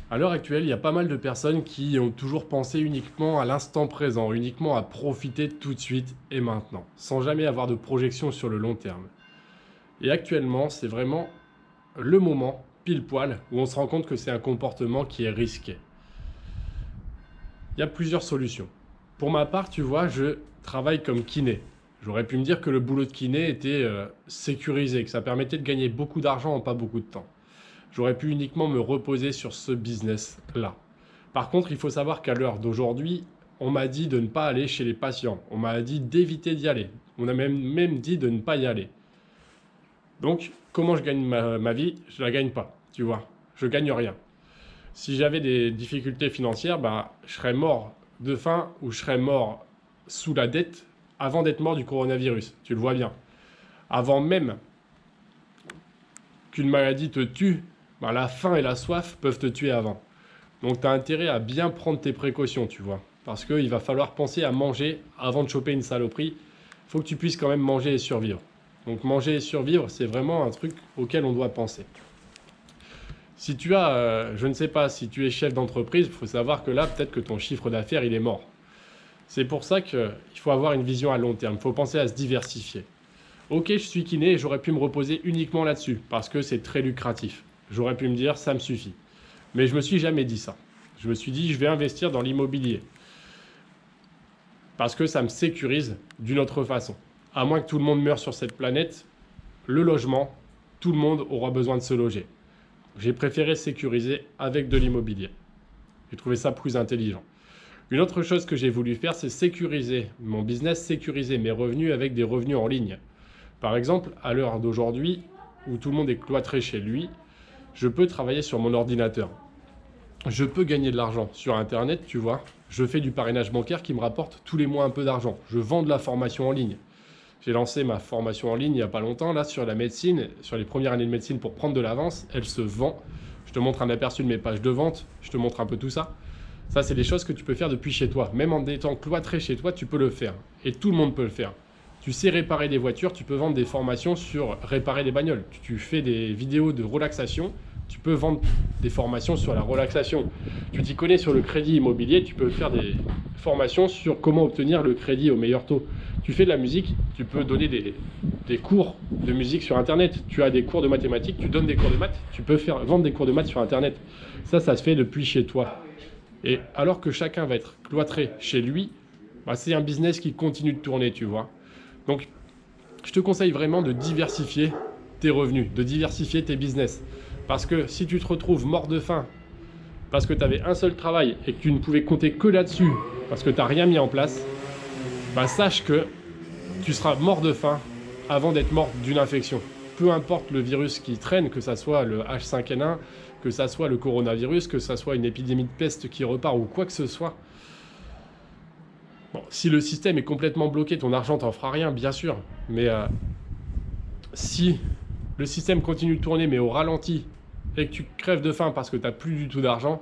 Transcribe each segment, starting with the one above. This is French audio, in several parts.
À l'heure actuelle, il y a pas mal de personnes qui ont toujours pensé uniquement à l'instant présent, uniquement à profiter tout de suite et maintenant, sans jamais avoir de projection sur le long terme. Et actuellement, c'est vraiment le moment, pile poil, où on se rend compte que c'est un comportement qui est risqué. Il y a plusieurs solutions. Pour ma part, tu vois, je travaille comme kiné. J'aurais pu me dire que le boulot de kiné était sécurisé, que ça permettait de gagner beaucoup d'argent en pas beaucoup de temps. J'aurais pu uniquement me reposer sur ce business-là. Par contre, il faut savoir qu'à l'heure d'aujourd'hui, on m'a dit de ne pas aller chez les patients. On m'a dit d'éviter d'y aller. On a même dit de ne pas y aller. Donc, comment je gagne ma vie? Je la gagne pas, tu vois. Je gagne rien. Si j'avais des difficultés financières, bah, je serais mort de faim ou je serais mort sous la dette avant d'être mort du coronavirus. Tu le vois bien. Avant même qu'une maladie te tue, bah, la faim et la soif peuvent te tuer avant. Donc tu as intérêt à bien prendre tes précautions, tu vois. Parce qu'il va falloir penser à manger avant de choper une saloperie. Il faut que tu puisses quand même manger et survivre. Donc manger et survivre, c'est vraiment un truc auquel on doit penser. Si tu as, je ne sais pas, si tu es chef d'entreprise, il faut savoir que là, peut-être que ton chiffre d'affaires, il est mort. C'est pour ça qu'il faut avoir une vision à long terme. Il faut penser à se diversifier. Ok, je suis kiné et j'aurais pu me reposer uniquement là-dessus parce que c'est très lucratif. J'aurais pu me dire, ça me suffit. Mais je me suis jamais dit ça. Je me suis dit, je vais investir dans l'immobilier. Parce que ça me sécurise d'une autre façon. À moins que tout le monde meure sur cette planète, le logement, tout le monde aura besoin de se loger. J'ai préféré sécuriser avec de l'immobilier. J'ai trouvé ça plus intelligent. Une autre chose que j'ai voulu faire, c'est sécuriser mon business, sécuriser mes revenus avec des revenus en ligne. Par exemple, à l'heure d'aujourd'hui, où tout le monde est cloîtré chez lui, je peux travailler sur mon ordinateur. Je peux gagner de l'argent sur Internet, tu vois. Je fais du parrainage bancaire qui me rapporte tous les mois un peu d'argent. Je vends de la formation en ligne. J'ai lancé ma formation en ligne il n'y a pas longtemps, là, sur la médecine, sur les premières années de médecine pour prendre de l'avance. Elle se vend. Je te montre un aperçu de mes pages de vente. Je te montre un peu tout ça. Ça, c'est des choses que tu peux faire depuis chez toi. Même en étant cloîtré chez toi, tu peux le faire. Et tout le monde peut le faire. Tu sais réparer des voitures, tu peux vendre des formations sur réparer des bagnoles. Tu fais des vidéos de relaxation, tu peux vendre des formations sur la relaxation. Tu t'y connais sur le crédit immobilier, tu peux faire des formations sur comment obtenir le crédit au meilleur taux. Tu fais de la musique, tu peux donner des cours de musique sur Internet. Tu as des cours de mathématiques, tu donnes des cours de maths, tu peux vendre des cours de maths sur Internet. Ça se fait depuis chez toi. Et alors que chacun va être cloîtré chez lui, bah c'est un business qui continue de tourner, tu vois. Donc, je te conseille vraiment de diversifier tes revenus, de diversifier tes business. Parce que si tu te retrouves mort de faim, parce que tu avais un seul travail et que tu ne pouvais compter que là-dessus, parce que tu n'as rien mis en place, bah sache que tu seras mort de faim avant d'être mort d'une infection. Peu importe le virus qui traîne, que ça soit le H5N1, que ça soit le coronavirus, que ça soit une épidémie de peste qui repart ou quoi que ce soit. Bon, si le système est complètement bloqué, ton argent t'en fera rien, bien sûr. Mais si le système continue de tourner, mais au ralenti, et que tu crèves de faim parce que tu n'as plus du tout d'argent,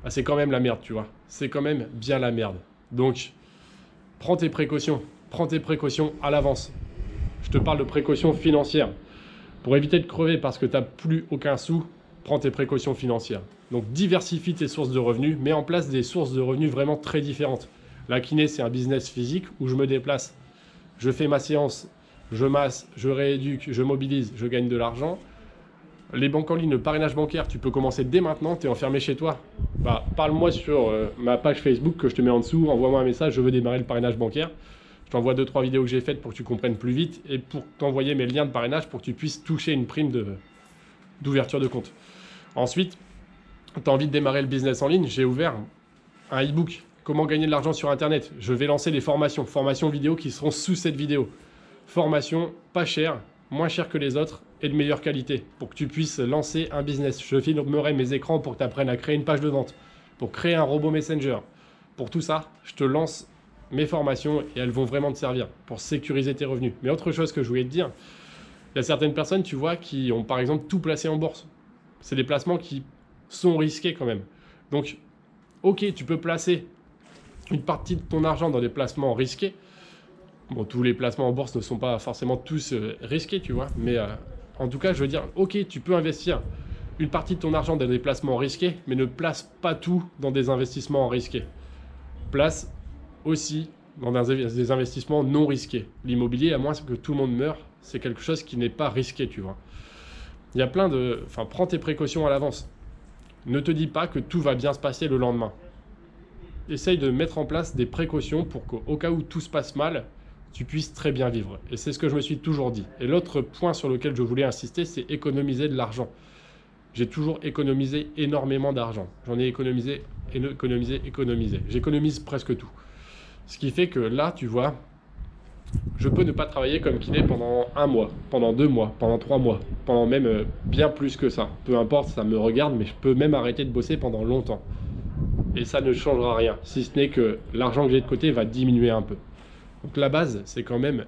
bah c'est quand même la merde, tu vois. C'est quand même bien la merde. Donc, prends tes précautions à l'avance. Je te parle de précautions financières. Pour éviter de crever parce que tu n'as plus aucun sou, prends tes précautions financières. Donc, diversifie tes sources de revenus, mets en place des sources de revenus vraiment très différentes. La kiné, c'est un business physique où je me déplace, je fais ma séance, je masse, je rééduque, je mobilise, je gagne de l'argent. Les banques en ligne, le parrainage bancaire, tu peux commencer dès maintenant, tu es enfermé chez toi. Bah, parle-moi sur ma page Facebook que je te mets en dessous, envoie-moi un message, je veux démarrer le parrainage bancaire. Je t'envoie 2-3 vidéos que j'ai faites pour que tu comprennes plus vite et pour t'envoyer mes liens de parrainage pour que tu puisses toucher une prime d'ouverture de compte. Ensuite, tu as envie de démarrer le business en ligne, j'ai ouvert un e-book. Comment gagner de l'argent sur Internet. Je vais lancer des formations vidéo qui seront sous cette vidéo. Formation pas chère, moins chère que les autres et de meilleure qualité pour que tu puisses lancer un business. Je filmerai mes écrans pour que tu apprennes à créer une page de vente, pour créer un robot Messenger. Pour tout ça, je te lance mes formations et elles vont vraiment te servir pour sécuriser tes revenus. Mais autre chose que je voulais te dire, il y a certaines personnes, tu vois, qui ont par exemple tout placé en bourse. C'est des placements qui sont risqués quand même. Donc, ok, tu peux placer une partie de ton argent dans des placements risqués. Bon, tous les placements en bourse ne sont pas forcément tous risqués, tu vois. Mais en tout cas, je veux dire, ok, tu peux investir une partie de ton argent dans des placements risqués, mais ne place pas tout dans des investissements risqués. Place aussi dans des investissements non risqués. L'immobilier, à moins que tout le monde meure, c'est quelque chose qui n'est pas risqué, tu vois. Il y a plein de... Enfin, prends tes précautions à l'avance. Ne te dis pas que tout va bien se passer le lendemain. Essaye de mettre en place des précautions pour qu'au cas où tout se passe mal, tu puisses très bien vivre. Et c'est ce que je me suis toujours dit. Et l'autre point sur lequel je voulais insister, c'est économiser de l'argent. J'ai toujours économisé énormément d'argent. J'en ai économisé. J'économise presque tout. Ce qui fait que là, tu vois, je peux ne pas travailler comme kiné pendant 1 mois, pendant 2 mois, pendant 3 mois, pendant même bien plus que ça. Peu importe, ça me regarde, mais je peux même arrêter de bosser pendant longtemps. Et ça ne changera rien, si ce n'est que l'argent que j'ai de côté va diminuer un peu. Donc la base, c'est quand même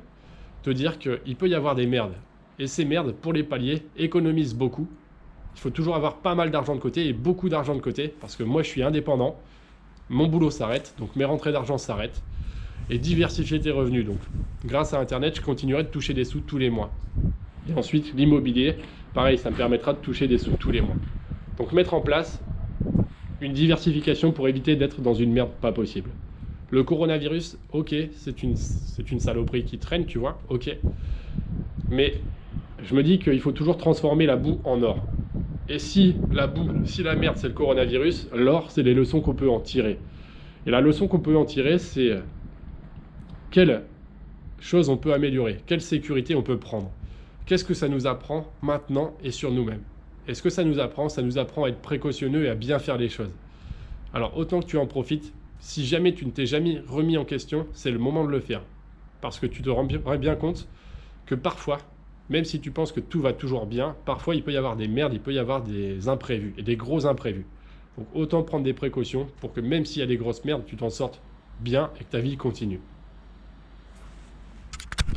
te dire qu'il peut y avoir des merdes. Et ces merdes, pour les pallier, économise beaucoup. Il faut toujours avoir pas mal d'argent de côté et beaucoup d'argent de côté, parce que moi je suis indépendant, mon boulot s'arrête, donc mes rentrées d'argent s'arrêtent. Et diversifier tes revenus. Donc grâce à Internet, je continuerai de toucher des sous tous les mois. Et ensuite, l'immobilier, pareil, ça me permettra de toucher des sous tous les mois. Donc mettre en place une diversification pour éviter d'être dans une merde pas possible. Le coronavirus, ok, c'est une saloperie qui traîne, tu vois, ok. Mais je me dis qu'il faut toujours transformer la boue en or. Et si la merde c'est le coronavirus, l'or c'est les leçons qu'on peut en tirer. Et la leçon qu'on peut en tirer, c'est quelle chose on peut améliorer, quelle sécurité on peut prendre. Qu'est-ce que ça nous apprend maintenant et sur nous-mêmes? Et ce que ça nous apprend à être précautionneux et à bien faire les choses. Alors autant que tu en profites, si jamais tu ne t'es jamais remis en question, c'est le moment de le faire. Parce que tu te rendras bien compte que parfois, même si tu penses que tout va toujours bien, parfois il peut y avoir des merdes, il peut y avoir des imprévus, et des gros imprévus. Donc autant prendre des précautions pour que même s'il y a des grosses merdes, tu t'en sortes bien et que ta vie continue.